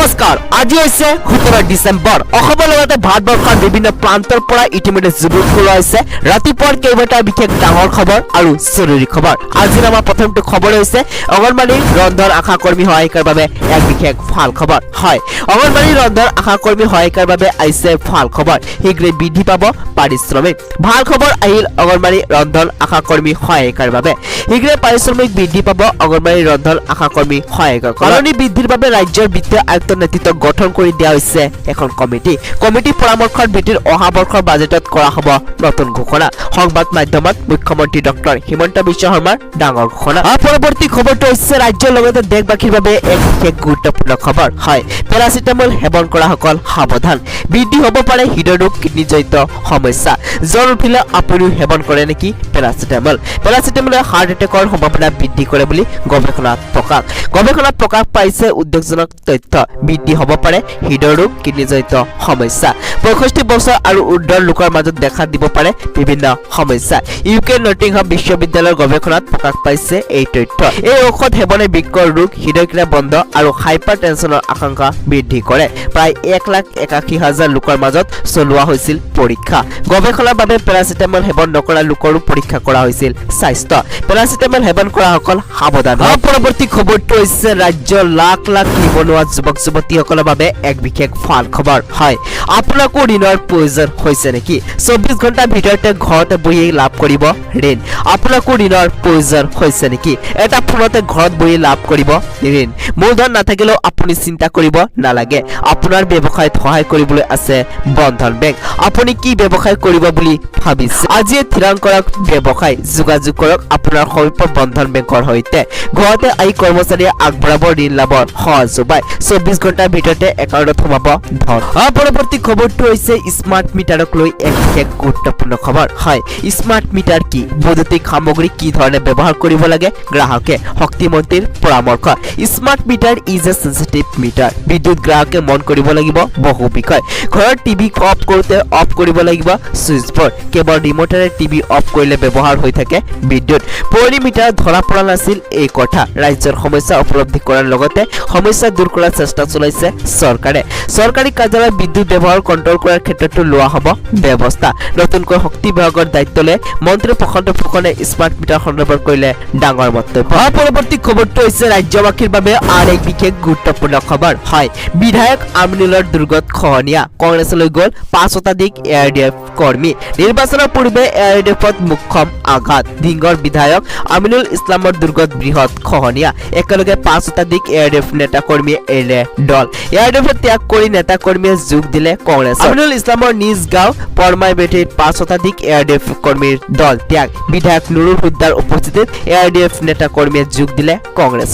নমস্কাৰ আজি হৈছে 17 ডিসেম্বৰ অসমৰ লগতে ভাৰতবৰ্ষৰ বিভিন্ন প্ৰান্তৰ পৰা ইতিমধ্যে জুবুক খোলা হৈছে ৰাতিপুৱাৰ কেইবাটা বিশেষ ডাঙৰ খবৰ আৰু জৰুৰী খবৰ আজিৰ আমাৰ প্ৰথমটো খবৰ হৈছে অংগনবাড়ী ৰন্ধন আশা কৰ্মী সহায়িকাৰ বাবে এক বিশেষ ভাল খবৰ হয় অংগনবাড়ী ৰন্ধন আশা কৰ্মী সহায়িকাৰ বাবে আইছে ভাল খবৰ শীঘ্ৰে বৃদ্ধি পাব পাৰিশ্ৰমিক ভাল খবৰ আহিল অংগনবাড়ী ৰন্ধন আশা কৰ্মী সহায়িকাৰ বাবে শীঘ্ৰে পাৰিশ্ৰমিক বৃদ্ধি পাব অংগনবাড়ী ৰন্ধন আশা কৰ্মী সহায়িকাৰ কলনী বৃদ্ধিৰ বাবে ৰাজ্যৰ বিত্তীয় আয়ুক্তৰ নেতৃত্ব গঠন কৰি দিয়া হৈছে এখন কমিটি পৰামৰ্শৰ ভিত্তিত অহা বৰ্ষৰ বাজেটত কৰা হ'ব নতুন ঘোষণা সংবাদ মাধ্যমত মুখ্যমন্ত্ৰী ডক্টৰ হিমন্ত বিশ্ব শৰ্মাৰ ডাঙৰ ঘোষণা পৰৱৰ্তী খবৰটো হৈছে ৰাজ্যৰ লগতে দেশবাসীৰ বাবে এক বিশেষ গুৰুত্বপূৰ্ণ খবৰ হয় পেৰাচিটামল সেৱন কৰা সকল সাৱধান বৃদ্ধি হ'ব পাৰে হৃদৰোগ কিডনিজনিত সমস্যা জ্বৰ উঠিলে আপুনিও সেৱন কৰে নেকি পেৰাচিটামলে হাৰ্ট এটেকৰ সম্ভাৱনা বৃদ্ধি কৰে বুলি গৱেষণাত প্ৰকাশ পাইছে উদ্বেগজনক তথ্য বৃদ্ধি হ'ব পাৰে হৃদৰোগ কিডনিজনিত সমস্যা 65 বছৰ আৰু উৰ্ধৰ লোকৰ মাজত দেখা দিব পাৰে বিভিন্ন সমস্যা ইউকে নটিংহাম বিশ্ববিদ্যালয়ৰ গৱেষণাত প্ৰকাশ পাইছে এই তথ্য এই ঔষধ সেৱনে বৃক্কৰ ৰোগ হৃদয়ক্ৰিয়া বন্ধ আৰু হাইপাৰটেনছনৰ আশংকা বৃদ্ধি কৰে প্ৰায় 1,81,000 লোকৰ মাজত চলোৱা হৈছিল পৰীক্ষা গৱেষণাৰ বাবে পেৰাচিটামল সেৱন নকৰা লোকৰো পৰীক্ষা কৰা হৈছিল স্বাস্থ্য পেৰাচিটামল সেৱন কৰা সকল সাৱধান পৰৱৰ্তী খবৰটো হৈছে ৰাজ্যৰ লাখ লাখ নিবনুৱা যুৱক যুৱতীসকলৰ বাবে এক বিশেষ ভাল খবৰ হয় আপোনাকো ঋণৰ প্ৰয়োজন হৈছে নেকি 24 ঘণ্টাৰ ভিতৰতে ঘৰতে বহি লাভ কৰিব ঋণ আপোনাকো ঋণৰ প্ৰয়োজন হৈছে নেকি এটা ফোনতে ঘৰত বহি লাভ কৰিব ঋণ মূলধন নাথাকিলেও আপুনি চিন্তা কৰিব নালাগে আপোনাৰ ব্যৱসায়ত সহায় কৰিবলৈ আছে বন্ধন বেংক আপুনি কি ব্যৱসায় কৰিব বুলি ভাবিছে আজিয়ে থিৰাং কৰক ব্যৱসায় যোগাযোগ কৰক আপোনাৰ সমীপ বন্ধন বেংকৰ সৈতে ঘৰতে আই কৰ্মচাৰীয়ে আগবঢ়াব ঋণ লাভৰ সহজ উপায় 24 ঘণ্টাৰ ভিতৰতে একাউণ্টত সোমাব ধন পৰৱৰ্তী খবৰটো হৈছে স্মাৰ্ট মিটাৰক লৈ এক বিশেষ গুৰুত্বপূৰ্ণ খবৰ হয় স্মাৰ্ট মিটাৰ কি বৈদ্যুতিক সামগ্ৰী কি ধৰণে ব্যৱহাৰ কৰিব লাগে গ্ৰাহকে শক্তিমন্ত্ৰীৰ পৰামৰ্শ smart meter is a sensitive meter বিদ্যুৎ গ্ৰাহকে মন কৰিব লাগিব বহু বিষয় ঘৰৰ টিভি অফ কৰোঁতে অফ কৰিব লাগিব সুইচ বৰ্ড কেৱল ৰিমোটেৰে টিভি অফ কৰিলে ব্যৱহাৰ হৈ থাকে বিদ্যুৎ পুৰণি মিটাৰ ধৰা পৰা নাছিল এই কথা ৰাজ্যৰ সমস্যা উপলব্ধি কৰাৰ লগতে সমস্যা দূৰ কৰাৰ চেষ্টা চলাইছে চৰকাৰে চৰকাৰী কাৰ্যালয়ত বিদ্যুৎ ব্যৱহাৰ কণ্ট্ৰল কৰাৰ ক্ষেত্ৰতো লোৱা হ'ব ব্যৱস্থা নতুনকৈ শক্তি বিভাগৰ দায়িত্ব লৈ মন্ত্ৰী প্ৰশান্ত ফুকনে স্মাৰ্ট মিটাৰ সন্দৰ্ভত কৰিলে ডাঙৰ মন্তব্য পৰৱৰ্তী খবৰটো হৈছে ৰাজ্যবাসীৰ বাবে আন এক বিশেষ গুৰুত্বপূৰ্ণ খবৰ হয় বিধায়ক আমিনুলৰ দুৰ্গত খহনীয়া কংগ্ৰেছলৈ গ'ল 5 শতাধিক এআৰডিএফ কৰ্মী নিৰ্বাচনৰ পূৰ্বে এআৰডিএফত মুখ্যম আঘাত ধিংগৰ বিধায়ক আমিনুল ইছলামৰ দুৰ্গত বৃহৎ খহনীয়া একেলগে 5 শতাধিক এআৰডিএফ নেতা কৰ্মীয়ে এৰিলে দল এআৰডিএফ ত্যাগ কৰি নেতা কৰ্মীয়ে যোগ দিলে কংগ্ৰেছ আমিনুল ইছলামৰ নিজ গাঁও পৰমাই বেটিত 5 শতাধিক এআৰডিএফ কৰ্মীৰ দল ত্যাগ বিধায়ক নুৰুল হুদ্দাৰ উপস্থিতিত এআৰডিএফ নেতা কৰ্মীয়ে যোগ দিলে কংগ্ৰেছ